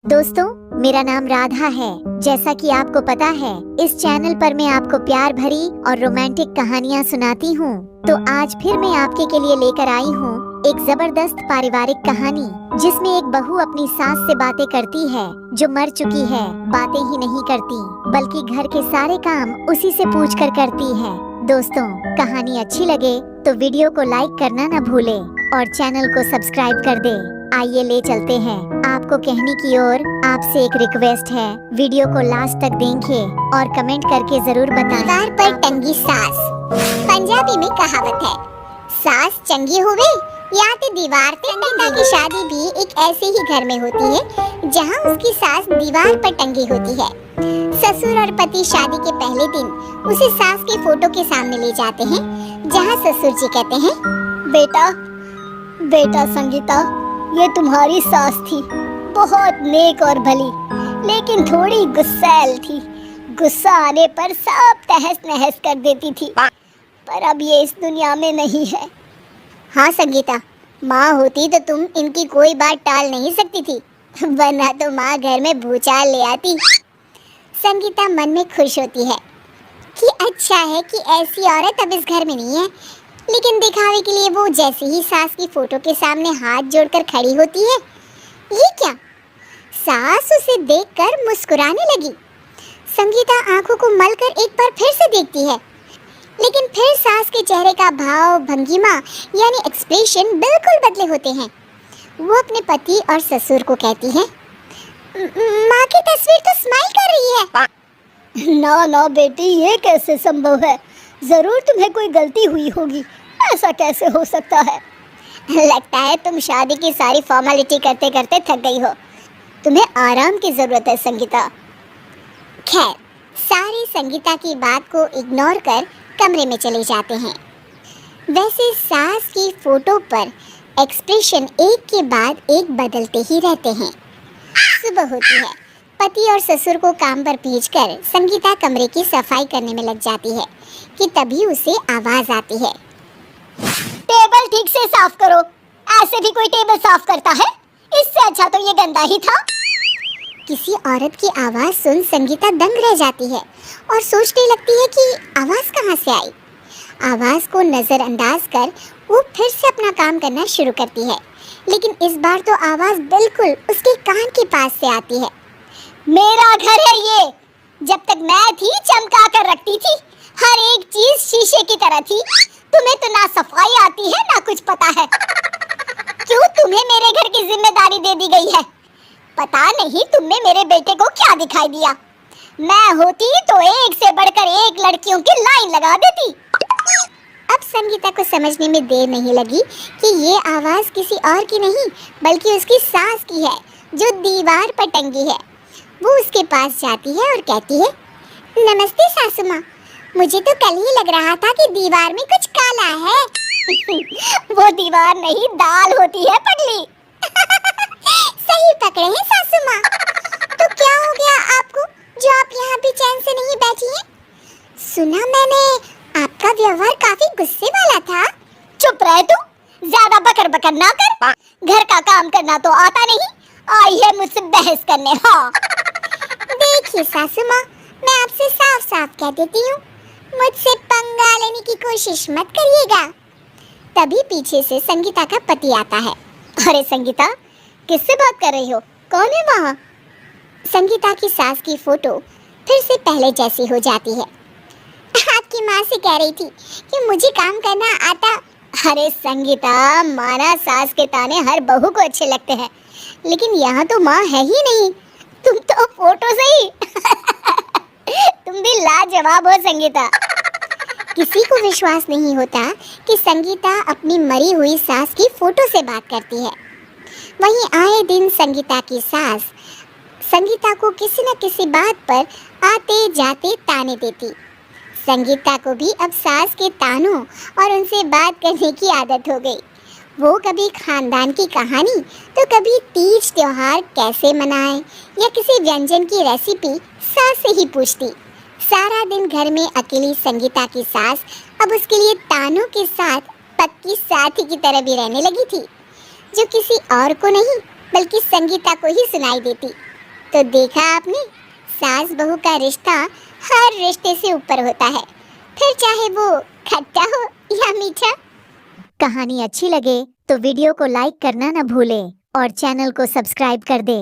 दोस्तों, मेरा नाम राधा है। जैसा कि आपको पता है, इस चैनल पर मैं आपको प्यार भरी और रोमांटिक कहानियाँ सुनाती हूँ। तो आज फिर मैं आपके के लिए लेकर आई हूँ एक जबरदस्त पारिवारिक कहानी, जिसमें एक बहू अपनी सास से बातें करती है जो मर चुकी है। बातें ही नहीं करती, बल्कि घर के सारे काम उसी से पूछ कर करती है। दोस्तों, कहानी अच्छी लगे तो वीडियो को लाइक करना न भूले और चैनल को सब्सक्राइब कर दे। आइए ले चलते हैं आपको कहने की ओर। आपसे एक रिक्वेस्ट है, वीडियो को लास्ट तक देखें और कमेंट करके जरूर बताएं। दीवार पर टंगी सास। पंजाबी में कहावत है, सास चंगी होवे या ते दीवार पे। पिता की शादी भी एक ऐसे ही घर में होती है जहां उसकी सास दीवार पर टंगी होती है। ससुर और पति शादी के पहले दिन उसे सास के फोटो के सामने ले जाते हैं, जहां ससुर जी कहते हैं, बेटा संगीता, ये तुम्हारी सास थी, बहुत नेक और भली, लेकिन थोड़ी गुस्सैल थी। गुस्सा आने पर सब तहस नहस कर देती थी, पर अब ये इस दुनिया में नहीं है। हाँ संगीता, माँ होती तो तुम इनकी कोई बात टाल नहीं सकती थी, वरना तो माँ घर में भूचाल ले आती। संगीता मन में खुश होती है कि अच्छा है कि ऐसी औरत अब इस घर में नहीं है, लेकिन दिखावे के लिए वो जैसे ही सास की फोटो के सामने हाथ जोड़कर खड़ी होती है, ये क्या? सास उसे देखकर मुस्कुराने लगी। संगीता आंखों को मलकर एक बार फिर से देखती है, लेकिन फिर सास के चेहरे का भाव, भंगिमा यानी एक्सप्रेशन बिल्कुल बदले होते हैं। वो अपने पति और ससुर को कहती है, माँ की तस्वीर तो स्माइल कर रही है। ना बेटी, ये कैसे संभव है? जरूर तुम्हें कोई गलती हुई होगी, ऐसा कैसे हो सकता है? लगता है तुम शादी की सारी फॉर्मेलिटी करते करते थक गई हो, तुम्हें आराम की जरूरत है संगीता। खैर, सारे संगीता की बात को इग्नोर कर कमरे में चले जाते हैं। वैसे सास की फोटो पर एक्सप्रेशन एक के बाद एक बदलते ही रहते हैं। सुबह होती है, पति और ससुर को काम पर भेजकर संगीता कमरे की सफाई करने में लग जाती है कि तभी उसे आवाज आती है, टेबल ठीक से साफ करो। ऐसे भी कोई टेबल साफ करता है? इससे अच्छा तो ये गंदा ही था। किसी औरत की आवाज सुन संगीता दंग रह जाती है और सोचने लगती है कि आवाज कहाँ से आई। आवाज को नजरअंदाज कर वो फिर से अपना काम करना शुरू करती है, लेकिन इस बार तो आवाज बिल्कुल उसके कान के पास से आती है। मेरा घर है ये। जब तक मैं थी चमका कर रखती थी, हर एक चीज शीशे की तरह थी। तुम्हें तो ना सफाई आती है ना कुछ पता है। क्यों तुम्हें मेरे घर की जिम्मेदारी दे दी गई है? पता नहीं तुमने मेरे बेटे को क्या दिखाई दिया। मैं होती तो एक से बढ़कर एक लड़कियों की लाइन लगा देती। अब संगीता को समझने में देर नहीं लगी कि ये आवाज किसी और की नहीं बल्कि उसकी सास की है, जो दीवार पर टंगी है। वो उसके पास जाती है और कहती है, नमस्ते सासू माँ, मुझे तो कल ही लग रहा था कि दीवार में कुछ काला है। वो दीवार नहीं, दाल होती है पगली। सही पकड़े हैं सासू माँ। तो क्या हो गया आपको जो आप यहाँ भी चैन से नहीं बैठी हैं? सुना मैंने आपका व्यवहार काफी गुस्से वाला था। चुप रहे तू, ज्यादा बकर बकर ना कर। घर का काम करना तो आता नहीं, आई है मुझसे बहस करने। हाँ देखिए सासू माँ, मैं आपसे साफ साफ कह देती हूँ, मुझसे पंगा लेने की कोशिश मत करिएगा। तभी पीछे से संगीता का पति आता है। अरे संगीता, किससे बात कर रही हो? कौन है वहाँ? संगीता की सास की फोटो फिर से पहले जैसी हो जाती है। आपकी माँ से कह रही थी कि मुझे काम करना आता। अरे संगीता, माना सास के ताने हर बहू को अच्छे लगते हैं, लेकिन यहाँ तो माँ है ही नहीं, तुम तो फोटो से ही। तुम भी लाजवाब हो संगीता। किसी को विश्वास नहीं होता कि संगीता अपनी मरी हुई सास की फोटो से बात करती है। वहीं आए दिन संगीता की सास संगीता को किसी न किसी बात पर आते जाते ताने देती। संगीता को भी अब सास के तानों और उनसे बात करने की आदत हो गई। वो कभी खानदान की कहानी तो कभी तीज त्योहार कैसे मनाएं या किसी व्यंजन की रेसिपी सास से ही पूछती। सारा दिन घर में अकेली संगीता की सास अब उसके लिए तानों के साथ पक्की साथी की तरह भी रहने लगी थी, जो किसी और को नहीं बल्कि संगीता को ही सुनाई देती। तो देखा आपने, सास बहू का रिश्ता हर रिश्ते से ऊपर होता है, फिर चाहे वो खट्टा हो या मीठा। कहानी अच्छी लगे तो वीडियो को लाइक करना न भूले और चैनल को सब्सक्राइब कर दे।